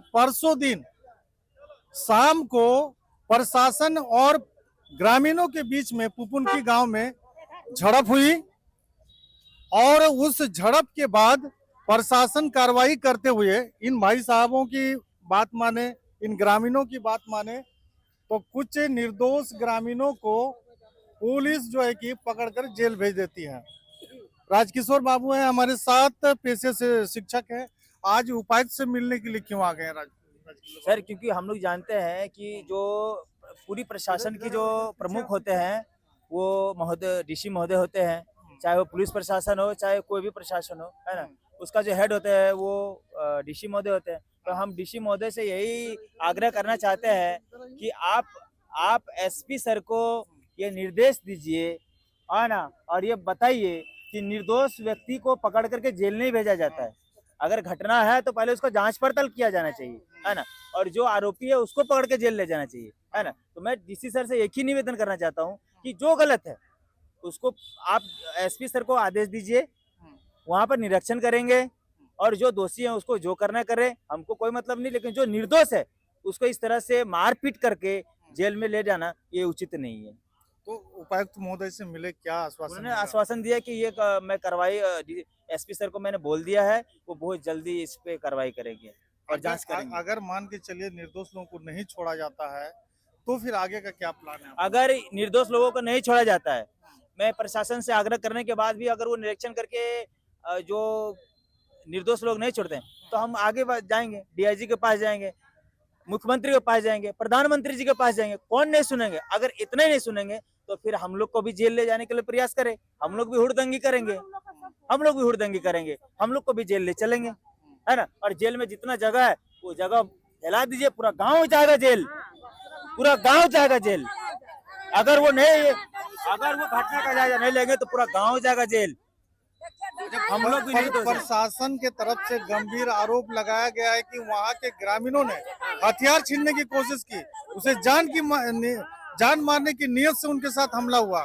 परसों दिन शाम को प्रशासन और ग्रामीणों के बीच में पुपुनकी गांव में झड़प हुई और उस झड़प के बाद प्रशासन कार्रवाई करते हुए इन भाई साहबों की बात माने, इन ग्रामीणों की बात माने तो कुछ निर्दोष ग्रामीणों को पुलिस जो है कि पकड़कर जेल भेज देती है। राजकिशोर बाबू हैं हमारे साथ, पेशे से शिक्षक हैं। आज उपायुक्त से मिलने के लिए क्यों आ गए हैं सर? क्योंकि हम लोग जानते हैं कि जो पूरी प्रशासन की जो प्रमुख होते हैं वो महोदय डीसी महोदय होते हैं, चाहे वो पुलिस प्रशासन हो चाहे कोई भी प्रशासन हो, है ना। उसका जो हेड होते हैं वो डीसी महोदय होते हैं। तो हम डीसी महोदय से यही आग्रह करना चाहते हैं कि आप एसपी सर को ये निर्देश दीजिए, है ना, और ये बताइए कि निर्दोष व्यक्ति को पकड़ करके जेल नहीं भेजा जाता है। अगर घटना है तो पहले उसको जांच पड़ताल किया जाना चाहिए, है ना, और जो आरोपी है उसको पकड़ के जेल ले जाना चाहिए, है ना। तो मैं डीसी सर से एक ही निवेदन करना चाहता हूँ कि जो गलत है उसको आप एसपी सर को आदेश दीजिए, वहां पर निरीक्षण करेंगे और जो दोषी है उसको जो करना करे, हमको कोई मतलब नहीं, लेकिन जो निर्दोष है उसको इस तरह से मारपीट करके जेल में ले जाना ये उचित नहीं है। तो उपायुक्त महोदय से मिले, क्या आश्वासन? उन्होंने आश्वासन दिया कि ये मैं कार्रवाई एसपी सर को मैंने बोल दिया है, वो बहुत जल्दी इस पे कार्रवाई करेंगे और जांच करेंगे। अगर मान के चलिए निर्दोष लोगों को नहीं छोड़ा जाता है तो फिर आगे का क्या प्लान है? अगर निर्दोष लोगों को नहीं छोड़ा जाता है, मैं प्रशासन से आग्रह करने के बाद भी अगर वो निरीक्षण करके जो निर्दोष लोग नहीं छोड़ते हैं तो हम आगे जाएंगे, डीआईजी के पास जाएंगे, मुख्यमंत्री के पास जाएंगे, प्रधानमंत्री जी के पास जाएंगे। कौन नहीं सुनेंगे? अगर इतने नहीं सुनेंगे तो फिर हम लोग को भी जेल ले जाने के लिए प्रयास करें। हम लोग भी हुड़दंगी करेंगे, हम लोग को भी जेल ले चलेंगे, है ना। और जेल में जितना जगह है वो जगह फैला दीजिए, पूरा गांव जाएगा जेल, पूरा गांव जाएगा जेल। अगर वो घटना का जायजा नहीं लेंगे तो पूरा गांव जाएगा जेल। हम लोग भी नहीं। प्रशासन के तरफ से गंभीर आरोप लगाया गया है कि वहाँ के ग्रामीणों ने हथियार छीनने की कोशिश की, उसे जान मारने की नियत से उनके साथ हमला हुआ।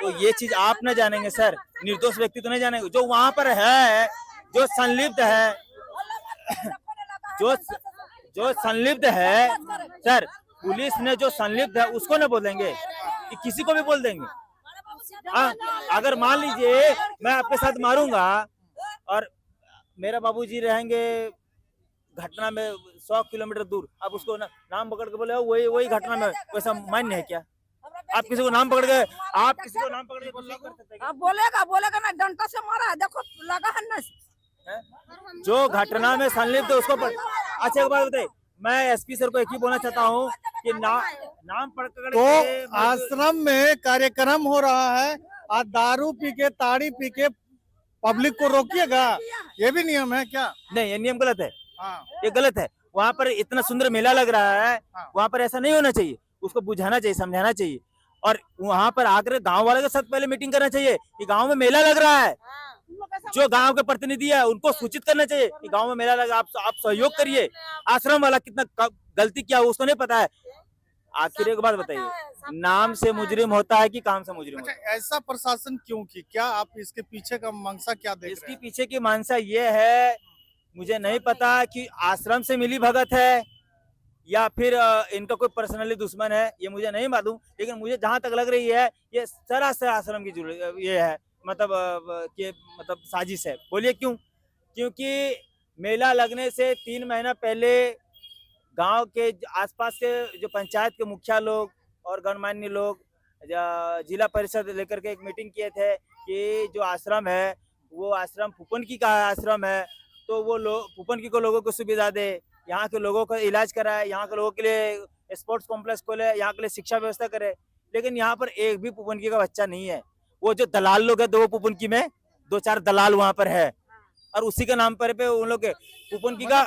तो ये चीज आप न जानेंगे सर, निर्दोष व्यक्ति तो नहीं जानेंगे। जो वहाँ पर है, जो संलिप्त है, जो संलिप्त है सर, पुलिस ने जो संलिप्त है उसको न बोलेंगे कि किसी को भी बोल देंगे। अगर मान लीजिए मैं आपके साथ मारूंगा और मेरा बाबूजी रहेंगे घटना में 100 किलोमीटर दूर, आप उसको नाम पकड़ के बोले वही घटना में, वैसा मान्य है क्या? आप किसी को नाम पकड़ के बोलेगा ना, डंडा से मारा, देखो लगा है ना। जो घटना में संलिप्त है उसको अच्छा एक बात बताइए, मैं एसपी सर को एक ही बोलना चाहता हूँ कि नाम पकड़ तो आश्रम में कार्यक्रम हो रहा है और दारू पी के, ताड़ी पी के पब्लिक को रोकिएगा, ये भी नियम है क्या? नहीं, ये नियम गलत है। हाँ। ये गलत है। वहाँ पर इतना सुंदर मेला लग रहा है, वहाँ पर ऐसा नहीं होना चाहिए। उसको बुझाना चाहिए, समझाना चाहिए, और वहाँ पर आकर गांव वाले के साथ पहले मीटिंग करना चाहिए कि गांव में मेला लग रहा है। जो गांव के प्रतिनिधि है उनको सूचित करना चाहिए कि गांव में मेला लगा, आप सहयोग करिए। आश्रम वाला कितना गलती किया उसको नहीं पता है। आखिर एक बात बताइए, नाम से मुजरिम होता है कि काम से मुजरिम होता है? ऐसा प्रशासन क्यों की? क्या आप इसके पीछे का मंशा क्या देख रहे हैं? इसके पीछे की मंशा ये है, मुझे नहीं पता कि आश्रम से मिली भगत है या फिर इनका कोई पर्सनली दुश्मन है, ये मुझे नहीं मालूम। लेकिन मुझे जहां तक लग रही है ये सरासर आश्रम की ये है, मतलब साजिश है। बोलिए क्यों? क्योंकि मेला लगने से 3 महीना पहले गांव के आसपास के जो पंचायत के मुखिया लोग और गणमान्य लोग जिला परिषद लेकर के एक मीटिंग किए थे कि जो आश्रम है वो आश्रम पुपनकी का आश्रम है, तो वो पुपनकी को लोगों को सुविधा दे, यहाँ के लोगों का इलाज कराए, यहाँ के लोगों के लिए स्पोर्ट्स कॉम्प्लेक्स खोले, यहाँ के लिए शिक्षा व्यवस्था करे। लेकिन यहाँ पर एक भी पुपनकी का बच्चा नहीं है। वो जो दलाल लोग है, 2 पुपनकी में 2-4 दलाल वहाँ पर है, और उसी के नाम पर पे उन लोग पुपनकी का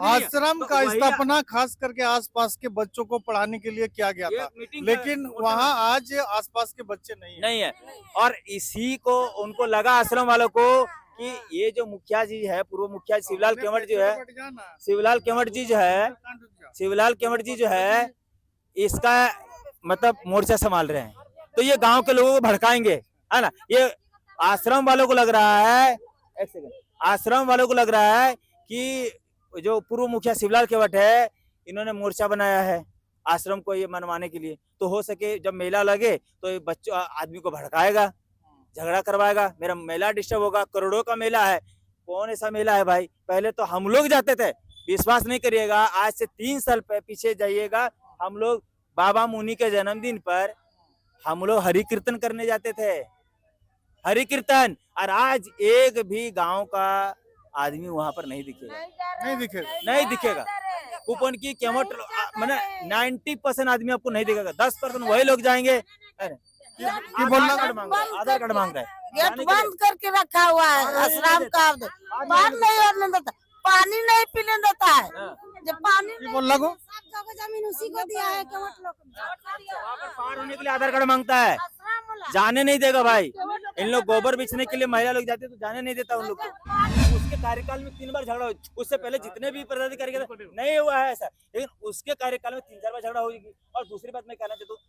आश्रम का स्थापना खास करके आसपास के बच्चों को पढ़ाने के लिए किया गया था, लेकिन वहाँ आज आसपास के बच्चे नहीं है। और इसी को उनको लगा आश्रम वालों को कि ये जो मुखिया जी है, पूर्व मुखिया शिवलाल केवट जी है, शिवलाल केवट जी जो है इसका मतलब मोर्चा संभाल रहे हैं, तो ये गांव के लोगों को भड़काएंगे, है ना। ये आश्रम वालों को लग रहा है, एक सेकंड, आश्रम वालों को लग रहा है कि जो पूर्व मुखिया शिवलाल केवट है, इन्होंने मोर्चा बनाया है आश्रम को ये मनवाने के लिए। तो हो सके जब मेला लगे तो ये बच्चों आदमी को भड़काएगा, झगड़ा करवाएगा, मेरा मेला डिस्टर्ब होगा। करोड़ों का मेला है, कौन ऐसा मेला है भाई? पहले तो हम लोग जाते थे, विश्वास नहीं करिएगा, आज से 3 साल पीछे जाइएगा, हम लोग बाबा मुनि के जन्मदिन पर हम लोग हरि कीर्तन करने जाते थे, हरि कीर्तन। और आज एक भी गांव का आदमी वहां पर नहीं दिखेगा, नहीं दिखे। नहीं दिखेगा। कूपन की केवट मैंने 90% आदमी आपको नहीं दिखेगा, 10% वही लोग जाएंगे। अरे, कि बोलना आधार कार्ड मांग रहा है, गेट बंद करके रखा हुआ है आश्रम का। पानी नहीं होने देता, पानी नहीं पीने देता है। जब पानी कि बोल लगो जमीन उसी को दिया है केवट लोग वहाँ पर पार होने के लिए आधार कार्ड मांगता है, जाने नहीं देगा भाई। इन लोग गोबर बेचने के लिए महिला लोग जाते हैं तो जाने नहीं देता उन लोग को। उसके कार्यकाल में 3 बार झगड़ा हो, उससे पहले जितने भी पदाधिकारी नहीं हुआ है ऐसा, लेकिन उसके कार्यकाल में 3-4 बार झगड़ा होगी। और दूसरी बात मैं कहना चाहता हूँ,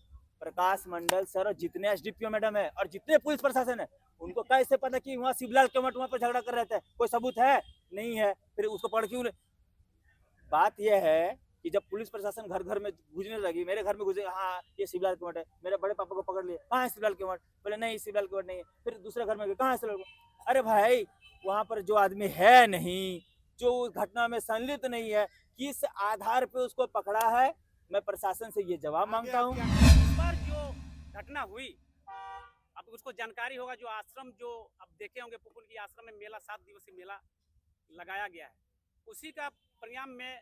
प्रकाश मंडल सर और जितने एसडीपीओ मैडम है और जितने पुलिस प्रशासन है, उनको कैसे पता कि वहाँ शिवलाल केवट वहाँ पर झगड़ा कर रहे थे? कोई सबूत है? नहीं है, फिर उसको पकड़ क्यों? बात यह है कि जब पुलिस प्रशासन घर घर में घुसने लगी, मेरे घर में घुसे, हाँ ये शिवलाल केवट है, मेरे बड़े पापा को पकड़ लिए, कहाँ है शिवलाल केवट? बोले नहीं शिवलाल केवट नहीं है। फिर दूसरे घर में गए, कहाँ है शिवलाल केवट? अरे भाई वहां पर जो आदमी है नहीं, जो उस घटना में संलिप्त नहीं है, किस आधार पे उसको पकड़ा है? मैं प्रशासन से ये जवाब मांगता हूँ। इस बार जो घटना हुई, अब उसको जानकारी होगा, जो आश्रम जो अब देखे होंगे पुपुन की आश्रम में मेला 7 दिवसीय मेला लगाया गया है, उसी का परिणाम में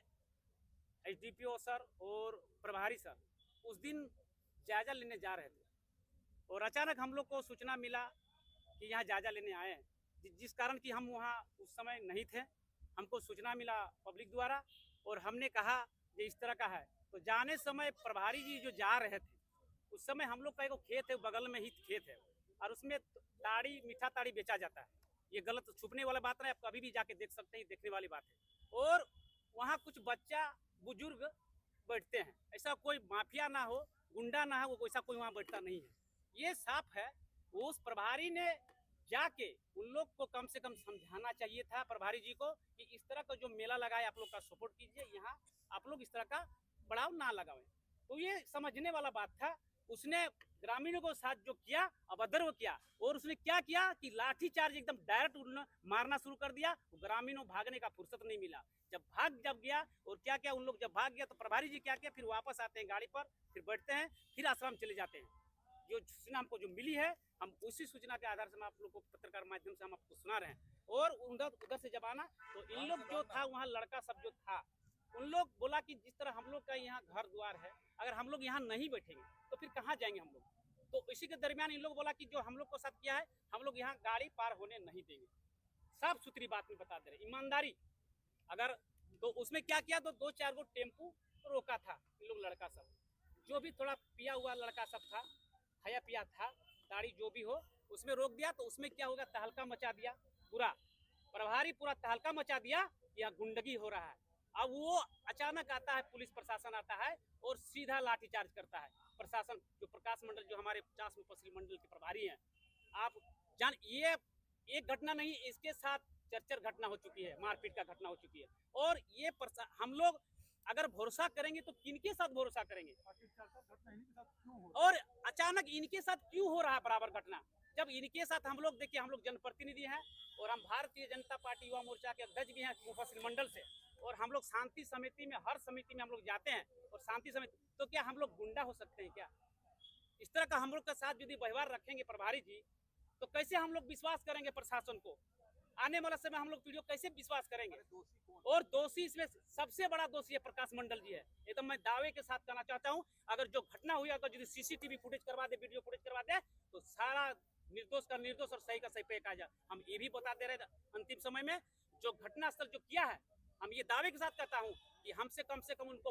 एसडीपीओ सर और प्रभारी सर उस दिन जायजा लेने जा रहे थे और अचानक हम लोग को सूचना मिला कि यहाँ जायजा लेने आए हैं, जिस कारण कि हम वहाँ उस समय नहीं थे। हमको सूचना मिला पब्लिक द्वारा और हमने कहा कि इस तरह का है। तो जाने समय प्रभारी जी जो जा रहे थे, उस समय हम लोग का एक खेत है, बगल में ही खेत है और उसमें ताड़ी, मीठा ताड़ी बेचा जाता है। ये गलत छुपने वाला बात नहीं, आप कभी भी जाके देख सकते हैं, देखने वाली बात है। और वहाँ कुछ बच्चा बुजुर्ग बैठते हैं, ऐसा कोई माफिया ना हो, गुंडा ना हो, वैसा कोई वहाँ बैठता नहीं है, ये साफ है। उस प्रभारी ने जाके उन लोग को कम से कम समझाना चाहिए था प्रभारी जी को कि इस तरह का जो मेला लगाए आप लोग का सपोर्ट कीजिए, यहाँ आप लोग इस तरह का बढ़ाव ना लगाएं। तो ये समझने वाला बात था। उसने ग्रामीणों को साथ जो किया, अभद्र वो किया, और उसने क्या किया कि लाठी चार्ज एकदम डायरेक्ट मारना शुरू कर दिया। ग्रामीणों भागने का फुर्सत नहीं मिला। जब गया और क्या क्या उन लोग जब भाग गया तो प्रभारी जी क्या किया, फिर वापस आते हैं गाड़ी पर, फिर बैठते हैं, फिर आश्रम चले जाते हैं। जो सूचना हमको जो मिली है, हम उसी सूचना के आधार से हम आप लोग को पत्रकार माध्यम से हम आपको सुना रहे हैं। और उधर से जब आना तो इन लोग जो था वहाँ लड़का सब जो था, उन लोग बोला कि जिस तरह हम लोग का यहाँ घर द्वार है, अगर हम लोग यहाँ नहीं बैठेंगे तो फिर कहाँ जाएंगे हम लोग। तो इसी के दरमियान इन लोग बोला कि जो हम लोग को साथ किया है, हम लोग यहाँ गाड़ी पार होने नहीं देंगे। साफ सुथरी बात में बता दे रहे, ईमानदारी। अगर तो उसमें क्या किया, तो 2-4 गो टेम्पू रोका था। इन लोग लड़का सब जो भी थोड़ा पिया हुआ लड़का सब था, खाया पिया था, दाढ़ी जो भी हो, उसमें रोक दिया। तो उसमें क्या होगा, तहलका मचा दिया पूरा। प्रभारी पूरा तहलका मचा दिया, यहाँ गुंडगी हो रहा है। अब वो अचानक आता है, पुलिस प्रशासन आता है और सीधा लाठीचार्ज करता है। प्रशासन जो प्रकाश मंडल, जो हमारे 50 मुफस्सिल मंडल के प्रभारी हैं, आप जान, ये एक घटना नहीं, इसके साथ चरचर घटना हो चुकी है, मारपीट का घटना हो चुकी है। और ये हम लोग अगर भरोसा करेंगे तो किनके साथ भरोसा करेंगे? और अचानक इनके साथ क्यों हो रहा है बराबर घटना? जब इनके साथ हम लोग, देखिए हम लोग जनप्रतिनिधि हैं और हम भारतीय जनता पार्टी युवा मोर्चा के अध्यक्ष भी हैं मुफस्सिल मंडल से, और हम लोग शांति समिति में, हर समिति में हम लोग जाते हैं। और शांति समिति, तो क्या हम लोग गुंडा हो सकते हैं क्या? इस तरह का हम लोग के साथ यदि व्यवहार रखेंगे प्रभारी जी, तो कैसे हम लोग विश्वास करेंगे प्रशासन को? आने वाला समय हम लोग पीढ़ियों कैसे विश्वास करेंगे? और दोषी इसमें सबसे बड़ा दोषी है प्रकाश मंडल जी है। ये तो मैं दावे के साथ कहना चाहता हूँ, अगर जो घटना हुई, अगर यदि सीसीटीवी फुटेज करवा दे, वीडियो फुटेज करवा दे, तो सारा निर्दोष का निर्दोष और सही का सही पे आ जाए। हम ये भी बता दे रहे अंतिम समय में जो घटनास्थल जो किया है, हम ये दावे के साथ कहता हूँ कि हमसे कम से कम उनको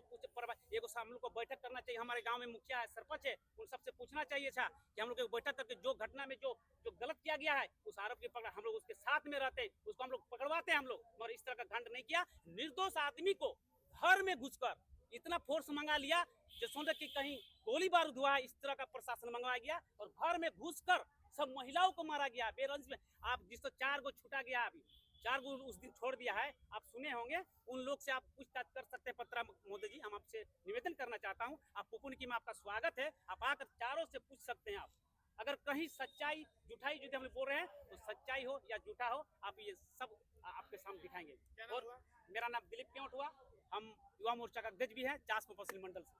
हम लोग को बैठक करना चाहिए। हमारे गांव में मुखिया है, सरपंच है, उन सबसे पूछना चाहिए था कि हम लोग एक बैठक करके जो घटना में जो गलत किया गया है, उस आरोप की पकड़, हम लोग उसके साथ में रहते, उसको हम लोग पकड़वाते हैं हम लोग। और इस तरह का घंट नहीं किया। निर्दोष आदमी को घर में घुसकर इतना फोर्स मंगा लिया, जो सोचे कि कहीं गोली बारूद हुआ है, इस तरह का प्रशासन मंगवाया गया। और घर में घुसकर सब महिलाओं को मारा गया बेरंज में। आप जिसको 4 गो छूटा गया, अभी 4 गो उस दिन छोड़ दिया है, आप सुने होंगे, उन लोग से आप पूछताछ कर सकते हैं। पत्रा महोदय जी, हम आपसे निवेदन करना चाहता हूं, आप पुपुनकी में आपका स्वागत है, आप आकर चारों से पूछ सकते हैं। आप अगर कहीं सच्चाई झूठाई जो हम लोग बोल रहे हैं, तो सच्चाई हो या झूठा हो, आप ये सब आपके सामने दिखाएंगे। और मेरा नाम दिलीप केवट हुआ, हम युवा मोर्चा का अध्यक्ष भी है चास मुफस्सिल मंडल से।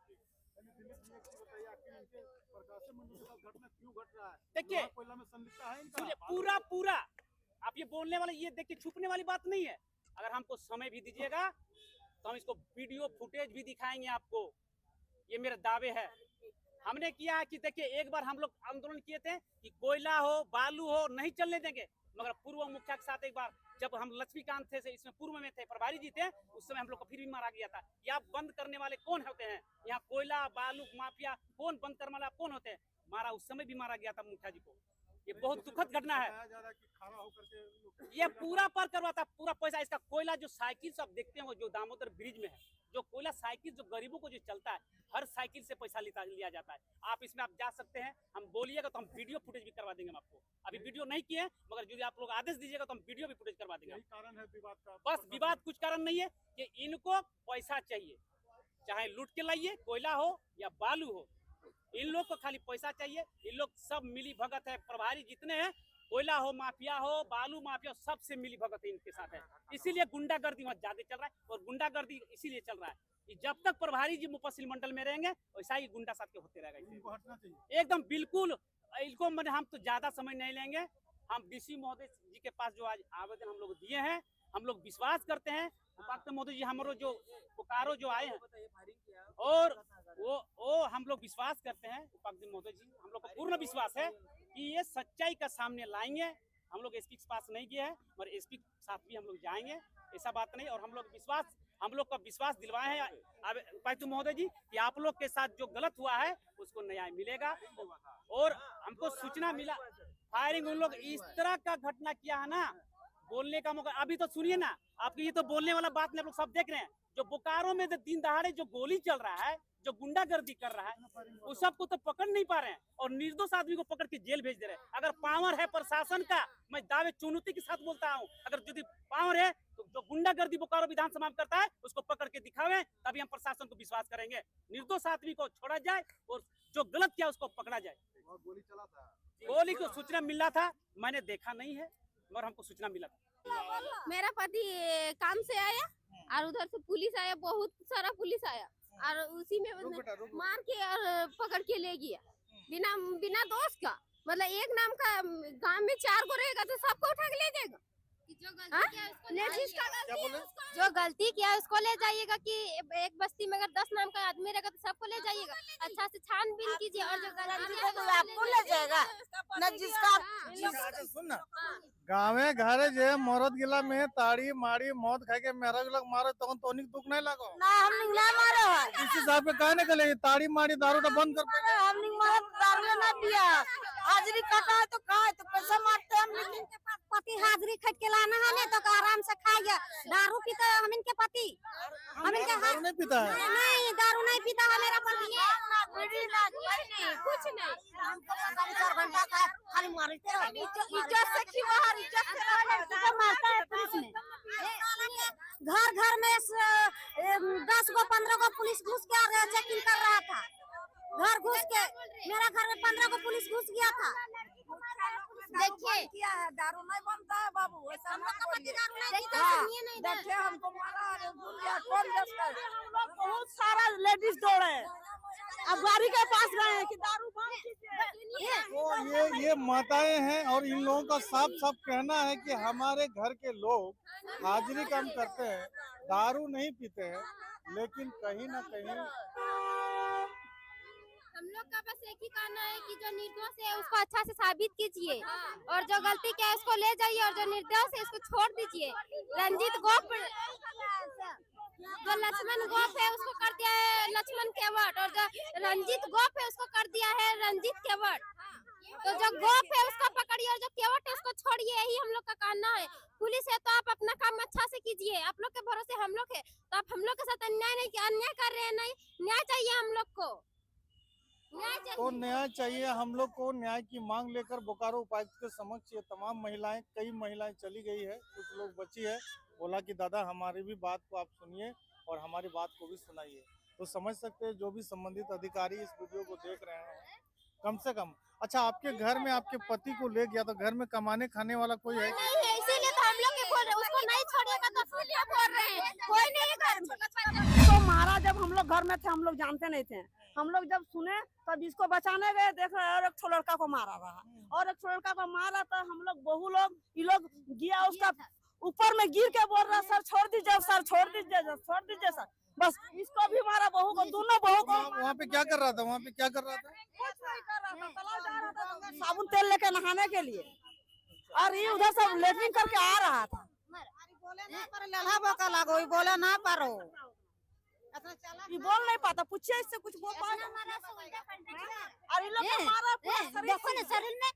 देखिए पूरा आप ये बोलने वाले, ये देखिए छुपने वाली बात नहीं है। अगर हमको समय भी दीजिएगा तो हम इसको वीडियो फुटेज भी दिखाएंगे आपको, ये मेरे दावे है। हमने किया है कि देखिए, एक बार हम लोग आंदोलन किए थे कि कोयला हो बालू हो नहीं चलने देंगे, मगर पूर्व मुखिया के साथ एक बार जब हम लक्ष्मीकांत थे से इसमें पूर्व में थे, प्रभारी जी थे, उस समय हम लोग को फिर भी मारा गया था। ये आप बंद करने वाले कौन होते हैं? यहाँ कोयला बालू माफिया कौन बंद करने वाला कौन होते हैं? मारा उस समय भी मारा गया था मुखिया जी को। ये बहुत दुखद घटना है। ये पूरा पर करवाता, पूरा पैसा इसका। कोयला जो साइकिल सब देखते हैं जो दामोदर ब्रिज में है, जो कोयला साइकिल जो गरीबों को जो चलता है, हर साइकिल से पैसा लिया जाता है। आप इसमें आप जा सकते हैं, हम बोलिएगा तो हम वीडियो फुटेज भी करवा देंगे हम आपको। अभी वीडियो नहीं किए, मगर यदि आप लोग आदेश दीजिएगा तो हम वीडियो भी फुटेज करवा देंगे। यही कारण है विवाद का। बस विवाद कुछ कारण नहीं है कि इनको पैसा चाहिए, चाहे लूट के लाइए, कोयला हो या बालू हो, इन लोग को खाली पैसा चाहिए। इन लोग सब मिली भगत है, प्रभारी जितने हैं, कोयला हो माफिया हो बालू माफिया, सबसे मिली भगत है इनके साथ है। इसीलिए गुंडागर्दी वहाँ ज्यादा चल रहा है, और गुंडागर्दी इसीलिए चल रहा है कि जब तक प्रभारी जी मुफस्सिल मंडल में रहेंगे वैसा ही गुंडा साथ के होते रहेगा। एकदम बिल्कुल इनको मैंने, हम तो ज्यादा समय नहीं लेंगे। हम डीसी महोदय जी के पास जो आज आवेदन हम लोग दिए हैं, हम लोग विश्वास करते हैं उपायुक्त महोदय जी हमारे जो पुकारो जो आए हैं, और वो हम लोग विश्वास करते हैं उपायुक्त महोदय जी, हम लोग को पूर्ण विश्वास है कि ये सच्चाई का सामने लाएंगे। हम लोग एसपी के पास नहीं गए हैं, और एसपी के साथ भी हम लोग जाएंगे, ऐसा बात नहीं। और हम लोग का विश्वास दिलवाए हैं उपायुक्त महोदय जी कि आप लोग के साथ जो गलत हुआ है उसको न्याय मिलेगा। और हमको सूचना मिला, फायरिंग उन लोग इस तरह का घटना किया है ना, बोलने का मौका। अभी तो सुनिए ना, आपके ये तो बोलने वाला बात नहीं, आप लोग सब देख रहे हैं जो बोकारो में दिन दहाड़े जो गोली चल रहा है, जो गुंडागर्दी कर रहा है, उस सबको तो पकड़ नहीं पा रहे हैं, और निर्दोष आदमी को पकड़ के जेल भेज दे रहे हैं। अगर पावर है प्रशासन का, मैं दावे चुनौती के साथ बोलता हूँ, अगर यदि पावर है तो जो गुंडागर्दी बोकारो विधानसभा में करता है उसको पकड़ के दिखावे, तभी हम प्रशासन को विश्वास करेंगे। निर्दोष आदमी को छोड़ा जाए और जो गलत किया उसको पकड़ा जाए। गोली चला था, गोली को सूचना मिला था, मैंने देखा नहीं है, मगर हमको सूचना मिला था। मेरा पति काम से आया और उधर से पुलिस आया, बहुत सारा पुलिस आया, और उसी में मार के और पकड़ के ले गया बिना दोष का। मतलब एक नाम का गांव में 4 गो रहेगा तो सबको उठा के ले जाएगा। जो गलती किया उसको ले जाइएगा, कि एक बस्ती में अगर 10 नाम का आदमी रहेगा तो सबको ले जाइएगा। अच्छा से छानबीन कीजिए, और जो गलती आपको ले जाएगा न, जिसका सुन ना, गाँवे घरे जे मरद गिला में ताड़ी मारी मौत खा के मेरा लोग मारो तो दुख नहीं लगो ना, हम नहीं मारो है। इस हिसाब पे कहने के लिए ताड़ी मारी दारू तो बंद कर। हम नहीं मारो, दारू ना पिया, हाजिरी कटा है तो खाए, तो कैसे मारते हम? लेकिन पति हाजिरी खट के लाना है ना, तो आराम से खाएगा। दारू पीता है हम इनके पति, हम इनके दारू नहीं पीता है। नहीं, दारू नहीं पीता है मेरा पति, कुछ नहीं। 4 घंटा का खाली मारते रहो। इज्जत से क्यों बाहर, इज्जत से रहो, मारता है पुलिस में। घर में 10 गो 15 गो पुलिस घुस के चेकिंग कर रहा था। घर घुस के मेरा घर में 15 को पुलिस घुस गया था। देखिए किया है, दारू नहीं बनता है बाबू, ऐसा मत बोलिए। देखिए हमको मारा, कौन बहुत सारा लेडीज दौड़े, अब गाड़ी के पास गए हैं कि दारू बंद कीजिए। तो ये माताएं हैं, और इन लोगों का साफ कहना है कि हमारे घर के लोग हाजिरी कम करते हैं, दारू नहीं पीते हैं, लेकिन कहीं ना कहीं हम लोग का बस एक ही कहना है कि जो निर्दोष है उसको अच्छा से साबित कीजिए, और जो गलती किया है उसको ले जाइए, और जो निर्दोष है उसको छोड़ दीजिए। रंजीत गोप, जो लक्ष्मण गोप है उसको कर दिया है लक्ष्मण केवट, और जो रंजीत गोप है उसको कर दिया है रंजीत केवट। तो जो गोप है उसको पकड़िए, और जो केवट है उसको छोड़िए, यही हम लोग का कहना है। पुलिस है तो आप अपना काम अच्छा से कीजिए, आप लोग के भरोसे हम लोग है, तो आप हम लोग के साथ अन्याय कर रहे हैं। नहीं, न्याय चाहिए हम लोग को। तो न्याय चाहिए। हम लोग को न्याय की मांग लेकर बोकारो उपायुक्त के समक्ष ये तमाम महिलाएं, कई महिलाएं चली गई है, कुछ लोग बची है। बोला कि दादा हमारी भी बात को आप सुनिए और हमारी बात को भी सुनाइए। तो समझ सकते हैं जो भी संबंधित अधिकारी इस वीडियो को देख रहे हैं, कम से कम अच्छा आपके घर में आपके पति को ले गया तो घर में कमाने खाने वाला कोई है? नहीं है, इसीलिए तो हम लोग के बोल रहे हैं, उसको नहीं छोड़िएगा तो इसलिए बोल रहे हैं, कोई नहीं है घर में। तो मारा जब हम लोग घर में थे, हम लोग जानते नहीं थे। हम लोग जब सुने तब इसको बचाने गए, देख रहे और एक ठो लड़का को मारा रहा और एक ठो लड़का को मारा तो हम लोग बहू लोग ये लोग गया उसका ऊपर में गिर के बोल रहा सर छोड़ दीजिए, सर छोड़ दीजिए, छोड़ दीजिए सर। बस इसको भी मारा, बहू को, दोनों बहू को। वहाँ पे क्या कर रहा था? वहाँ पे क्या कर रहा था? कुछ नहीं कर रहा था, तालाब जा रहा था साबुन तेल लेके नहाने के लिए और ये उधर से लेटरिन करके आ रहा था। बोला ना पारो ये बोल नहीं पाता, पूछिए इससे कुछ बोल पाएगा। और ये लोग को मारा पूरा शरीर देखो ना शरीर में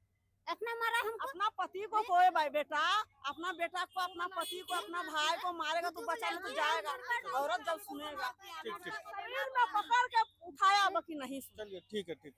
इतना मारा हमको। अपना पति को कोई भाई बेटा, अपना बेटा को, अपना पति को, अपना भाई को मारेगा तो बचाने तो जाएगा, औरत जब सुनेगा। ठीक ठीक, शरीर में पकड़ के उठाया बाकी नहीं। चलिए ठीक है, ठीक।